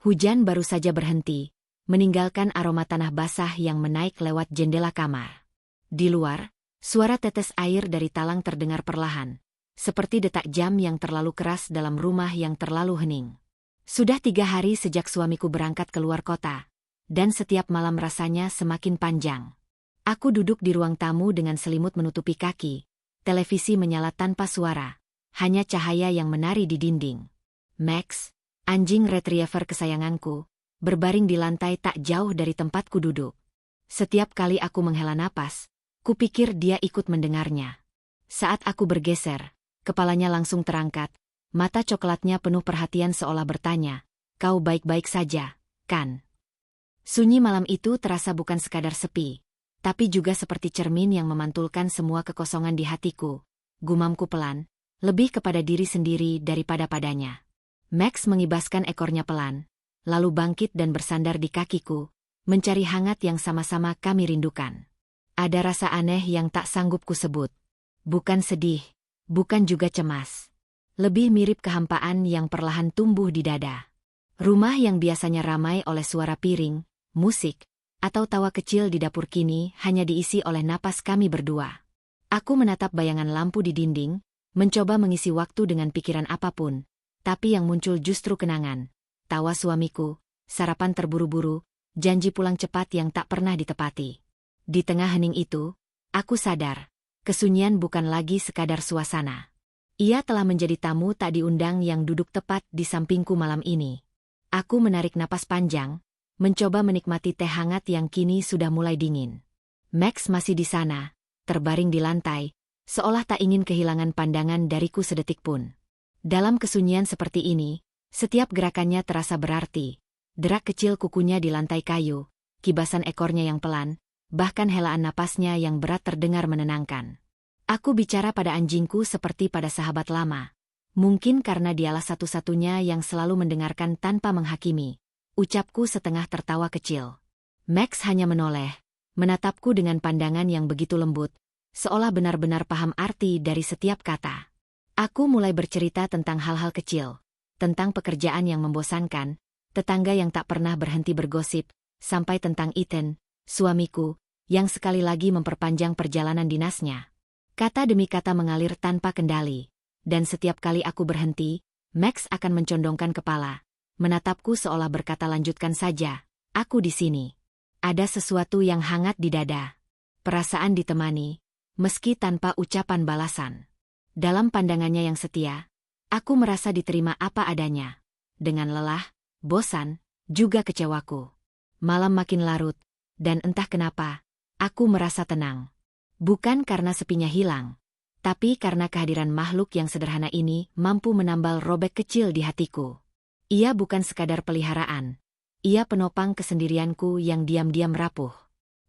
Hujan baru saja berhenti, meninggalkan aroma tanah basah yang menaik lewat jendela kamar. Di luar, suara tetes air dari talang terdengar perlahan, seperti detak jam yang terlalu keras dalam rumah yang terlalu hening. Sudah 3 hari sejak suamiku berangkat keluar kota, dan setiap malam rasanya semakin panjang. Aku duduk di ruang tamu dengan selimut menutupi kaki, televisi menyala tanpa suara, hanya cahaya yang menari di dinding. Max, anjing retriever kesayanganku, berbaring di lantai tak jauh dari tempatku duduk. Setiap kali aku menghela napas, kupikir dia ikut mendengarnya. Saat aku bergeser, kepalanya langsung terangkat, mata coklatnya penuh perhatian seolah bertanya, "Kau baik-baik saja, kan?" Sunyi malam itu terasa bukan sekadar sepi, tapi juga seperti cermin yang memantulkan semua kekosongan di hatiku. Gumamku pelan, lebih kepada diri sendiri daripada padanya. Max mengibaskan ekornya pelan, lalu bangkit dan bersandar di kakiku, mencari hangat yang sama-sama kami rindukan. Ada rasa aneh yang tak sanggup kusebut. Bukan sedih, bukan juga cemas. Lebih mirip kehampaan yang perlahan tumbuh di dada. Rumah yang biasanya ramai oleh suara piring, musik, atau tawa kecil di dapur kini hanya diisi oleh napas kami berdua. Aku menatap bayangan lampu di dinding, mencoba mengisi waktu dengan pikiran apapun, tapi yang muncul justru kenangan. Tawa suamiku, sarapan terburu-buru, janji pulang cepat yang tak pernah ditepati. Di tengah hening itu, aku sadar, kesunyian bukan lagi sekadar suasana. Ia telah menjadi tamu tak diundang yang duduk tepat di sampingku malam ini. Aku menarik napas panjang, mencoba menikmati teh hangat yang kini sudah mulai dingin. Max masih di sana, terbaring di lantai, seolah tak ingin kehilangan pandangan dariku sedetik pun. Dalam kesunyian seperti ini, setiap gerakannya terasa berarti. Derak kecil kukunya di lantai kayu, kibasan ekornya yang pelan, bahkan helaan napasnya yang berat terdengar menenangkan. Aku bicara pada anjingku seperti pada sahabat lama. Mungkin karena dialah satu-satunya yang selalu mendengarkan tanpa menghakimi. Ucapku setengah tertawa kecil. Max hanya menoleh, menatapku dengan pandangan yang begitu lembut, seolah benar-benar paham arti dari setiap kata. Aku mulai bercerita tentang hal-hal kecil, tentang pekerjaan yang membosankan, tetangga yang tak pernah berhenti bergosip, sampai tentang Ethan, suamiku, yang sekali lagi memperpanjang perjalanan dinasnya. Kata demi kata mengalir tanpa kendali, dan setiap kali aku berhenti, Max akan mencondongkan kepala, menatapku seolah berkata lanjutkan saja, aku di sini. Ada sesuatu yang hangat di dada. Perasaan ditemani, meski tanpa ucapan balasan. Dalam pandangannya yang setia, aku merasa diterima apa adanya. Dengan lelah, bosan, juga kecewaku. Malam makin larut, dan entah kenapa, aku merasa tenang. Bukan karena sepinya hilang, tapi karena kehadiran makhluk yang sederhana ini mampu menambal robek kecil di hatiku. Ia bukan sekadar peliharaan. Ia penopang kesendirianku yang diam-diam rapuh.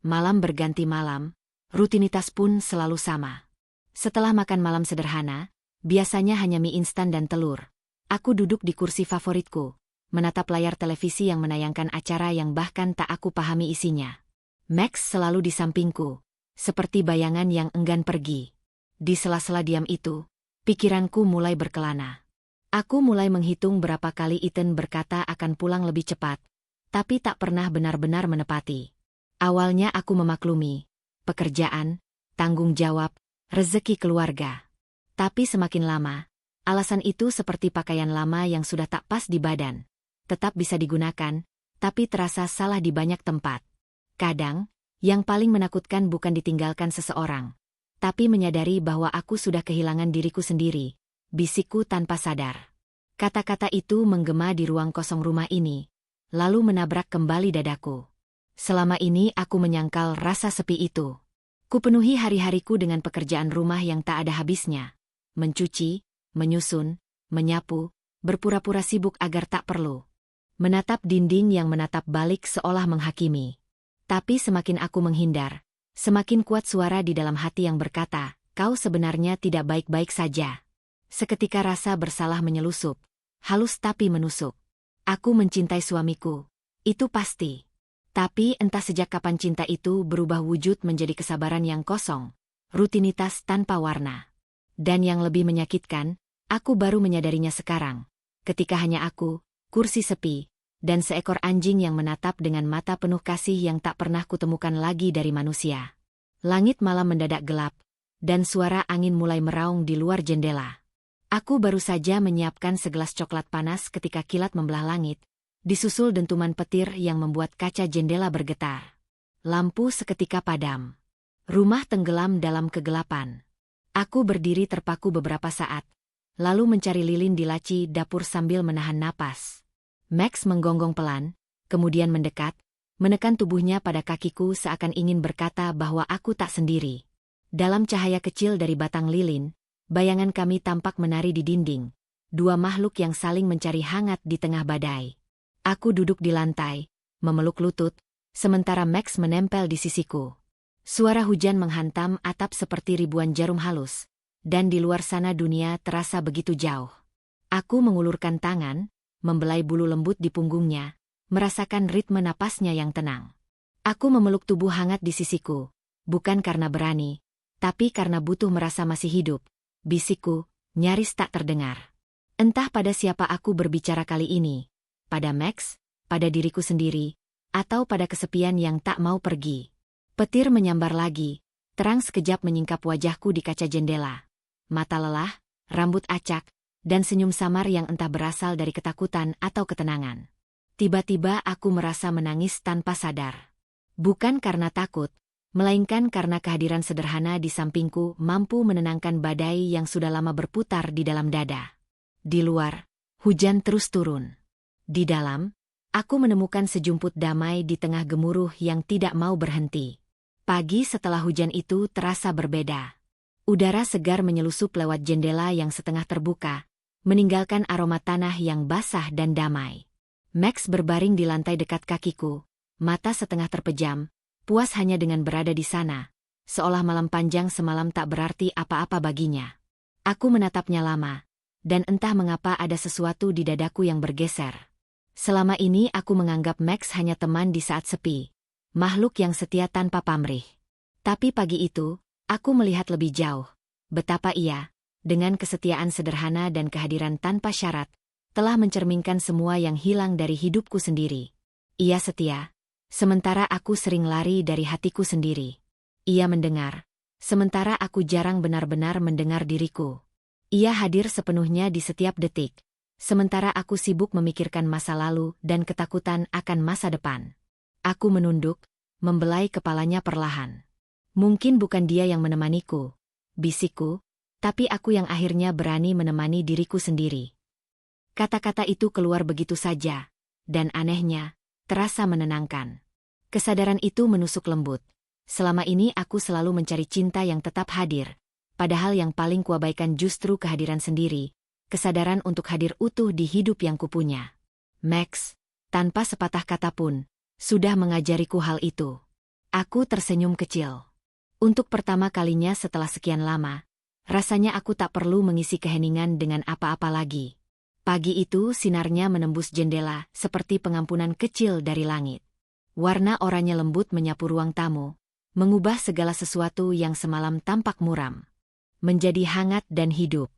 Malam berganti malam, rutinitas pun selalu sama. Setelah makan malam sederhana, biasanya hanya mie instan dan telur, aku duduk di kursi favoritku, menatap layar televisi yang menayangkan acara yang bahkan tak aku pahami isinya. Max selalu di sampingku, seperti bayangan yang enggan pergi. Di sela-sela diam itu, pikiranku mulai berkelana. Aku mulai menghitung berapa kali Ethan berkata akan pulang lebih cepat, tapi tak pernah benar-benar menepati. Awalnya aku memaklumi, pekerjaan, tanggung jawab, rezeki keluarga. Tapi semakin lama, alasan itu seperti pakaian lama yang sudah tak pas di badan. Tetap bisa digunakan, tapi terasa salah di banyak tempat. Kadang, yang paling menakutkan bukan ditinggalkan seseorang, tapi menyadari bahwa aku sudah kehilangan diriku sendiri. Bisikku tanpa sadar. Kata-kata itu menggema di ruang kosong rumah ini, lalu menabrak kembali dadaku. Selama ini aku menyangkal rasa sepi itu. Kupenuhi hari-hariku dengan pekerjaan rumah yang tak ada habisnya. Mencuci, menyusun, menyapu, berpura-pura sibuk agar tak perlu. Menatap dinding yang menatap balik seolah menghakimi. Tapi semakin aku menghindar, semakin kuat suara di dalam hati yang berkata, kau sebenarnya tidak baik-baik saja. Seketika rasa bersalah menyelusup, halus tapi menusuk. Aku mencintai suamiku, itu pasti. Tapi entah sejak kapan cinta itu berubah wujud menjadi kesabaran yang kosong, rutinitas tanpa warna. Dan yang lebih menyakitkan, aku baru menyadarinya sekarang, ketika hanya aku, kursi sepi, dan seekor anjing yang menatap dengan mata penuh kasih yang tak pernah kutemukan lagi dari manusia. Langit malam mendadak gelap, dan suara angin mulai meraung di luar jendela. Aku baru saja menyiapkan segelas coklat panas ketika kilat membelah langit, disusul dentuman petir yang membuat kaca jendela bergetar. Lampu seketika padam. Rumah tenggelam dalam kegelapan. Aku berdiri terpaku beberapa saat, lalu mencari lilin di laci dapur sambil menahan napas. Max menggonggong pelan, kemudian mendekat, menekan tubuhnya pada kakiku seakan ingin berkata bahwa aku tak sendiri. Dalam cahaya kecil dari batang lilin, bayangan kami tampak menari di dinding, dua makhluk yang saling mencari hangat di tengah badai. Aku duduk di lantai, memeluk lutut, sementara Max menempel di sisiku. Suara hujan menghantam atap seperti ribuan jarum halus, dan di luar sana dunia terasa begitu jauh. Aku mengulurkan tangan, membelai bulu lembut di punggungnya, merasakan ritme napasnya yang tenang. Aku memeluk tubuh hangat di sisiku, bukan karena berani, tapi karena butuh merasa masih hidup. Bisikku, nyaris tak terdengar. Entah pada siapa aku berbicara kali ini, pada Max, pada diriku sendiri, atau pada kesepian yang tak mau pergi. Petir menyambar lagi, terang sekejap menyingkap wajahku di kaca jendela. Mata lelah, rambut acak, dan senyum samar yang entah berasal dari ketakutan atau ketenangan. Tiba-tiba aku merasa menangis tanpa sadar. Bukan karena takut, melainkan karena kehadiran sederhana di sampingku mampu menenangkan badai yang sudah lama berputar di dalam dada. Di luar, hujan terus turun. Di dalam, aku menemukan sejumput damai di tengah gemuruh yang tidak mau berhenti. Pagi setelah hujan itu terasa berbeda. Udara segar menyelusup lewat jendela yang setengah terbuka, meninggalkan aroma tanah yang basah dan damai. Max berbaring di lantai dekat kakiku, mata setengah terpejam, puas hanya dengan berada di sana, seolah malam panjang semalam tak berarti apa-apa baginya. Aku menatapnya lama, dan entah mengapa ada sesuatu di dadaku yang bergeser. Selama ini aku menganggap Max hanya teman di saat sepi, makhluk yang setia tanpa pamrih. Tapi pagi itu, aku melihat lebih jauh, betapa ia, dengan kesetiaan sederhana dan kehadiran tanpa syarat, telah mencerminkan semua yang hilang dari hidupku sendiri. Ia setia, sementara aku sering lari dari hatiku sendiri. Ia mendengar, sementara aku jarang benar-benar mendengar diriku. Ia hadir sepenuhnya di setiap detik, sementara aku sibuk memikirkan masa lalu dan ketakutan akan masa depan. Aku menunduk, membelai kepalanya perlahan. Mungkin bukan dia yang menemaniku, bisikku, tapi aku yang akhirnya berani menemani diriku sendiri. Kata-kata itu keluar begitu saja, dan anehnya, terasa menenangkan. Kesadaran itu menusuk lembut. Selama ini aku selalu mencari cinta yang tetap hadir, padahal yang paling kuabaikan justru kehadiran sendiri, kesadaran untuk hadir utuh di hidup yang kupunya. Max, tanpa sepatah kata pun, sudah mengajariku hal itu. Aku tersenyum kecil. Untuk pertama kalinya setelah sekian lama, rasanya aku tak perlu mengisi keheningan dengan apa-apa lagi. Pagi itu sinarnya menembus jendela seperti pengampunan kecil dari langit. Warna oranye lembut menyapu ruang tamu, mengubah segala sesuatu yang semalam tampak muram menjadi hangat dan hidup.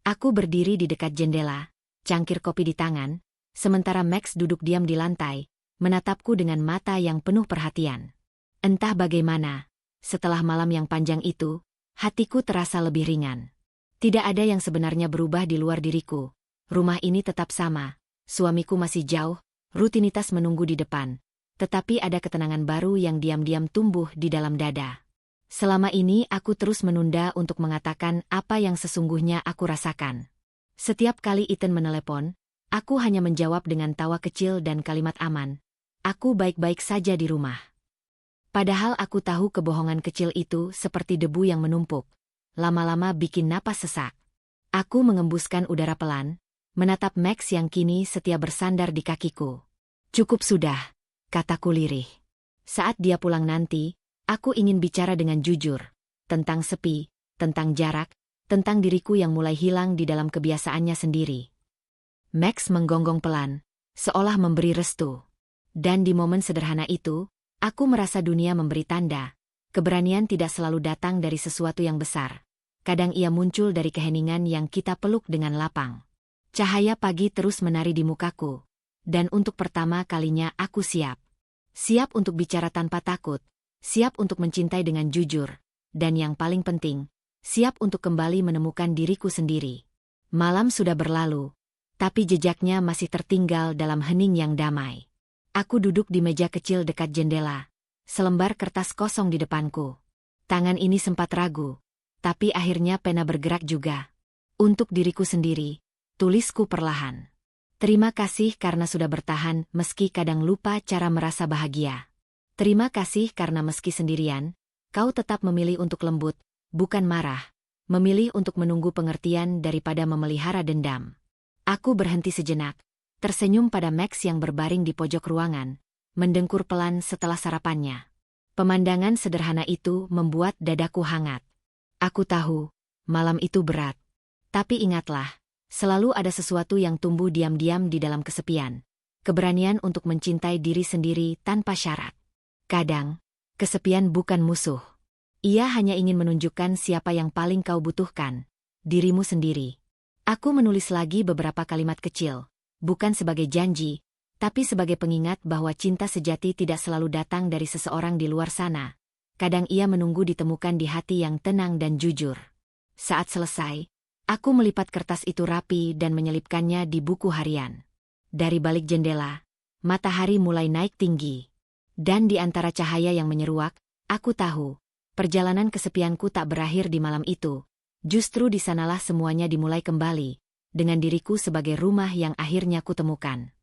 Aku berdiri di dekat jendela, cangkir kopi di tangan, sementara Max duduk diam di lantai, menatapku dengan mata yang penuh perhatian. Entah bagaimana, setelah malam yang panjang itu, hatiku terasa lebih ringan. Tidak ada yang sebenarnya berubah di luar diriku. Rumah ini tetap sama, suamiku masih jauh, rutinitas menunggu di depan. Tetapi ada ketenangan baru yang diam-diam tumbuh di dalam dada. Selama ini aku terus menunda untuk mengatakan apa yang sesungguhnya aku rasakan. Setiap kali Ethan menelepon, aku hanya menjawab dengan tawa kecil dan kalimat aman. Aku baik-baik saja di rumah. Padahal aku tahu kebohongan kecil itu seperti debu yang menumpuk, lama-lama bikin napas sesak. Aku mengembuskan udara pelan, menatap Max yang kini setia bersandar di kakiku. Cukup sudah, kataku lirih. Saat dia pulang nanti, aku ingin bicara dengan jujur, tentang sepi, tentang jarak, tentang diriku yang mulai hilang di dalam kebiasaannya sendiri. Max menggonggong pelan, seolah memberi restu. Dan di momen sederhana itu, aku merasa dunia memberi tanda. Keberanian tidak selalu datang dari sesuatu yang besar. Kadang ia muncul dari keheningan yang kita peluk dengan lapang. Cahaya pagi terus menari di mukaku, Dan untuk pertama kalinya aku siap. Siap untuk bicara tanpa takut, siap untuk mencintai dengan jujur, dan yang paling penting, siap untuk kembali menemukan diriku sendiri. Malam sudah berlalu, tapi jejaknya masih tertinggal dalam hening yang damai. Aku duduk di meja kecil dekat jendela, selembar kertas kosong di depanku. Tangan ini sempat ragu, tapi akhirnya pena bergerak juga. Untuk diriku sendiri, tulisku perlahan. Terima kasih karena sudah bertahan meski kadang lupa cara merasa bahagia. Terima kasih karena meski sendirian, kau tetap memilih untuk lembut, bukan marah. Memilih untuk menunggu pengertian daripada memelihara dendam. Aku berhenti sejenak, tersenyum pada Max yang berbaring di pojok ruangan, mendengkur pelan setelah sarapannya. Pemandangan sederhana itu membuat dadaku hangat. Aku tahu, malam itu berat. Tapi ingatlah, selalu ada sesuatu yang tumbuh diam-diam di dalam kesepian. Keberanian untuk mencintai diri sendiri tanpa syarat. Kadang, kesepian bukan musuh. Ia hanya ingin menunjukkan siapa yang paling kau butuhkan, dirimu sendiri. Aku menulis lagi beberapa kalimat kecil, bukan sebagai janji, tapi sebagai pengingat bahwa cinta sejati tidak selalu datang dari seseorang di luar sana. Kadang ia menunggu ditemukan di hati yang tenang dan jujur. Saat selesai, aku melipat kertas itu rapi dan menyelipkannya di buku harian. Dari balik jendela, matahari mulai naik tinggi. Dan di antara cahaya yang menyeruak, aku tahu, perjalanan kesepianku tak berakhir di malam itu. Justru di sanalah semuanya dimulai kembali, dengan diriku sebagai rumah yang akhirnya kutemukan.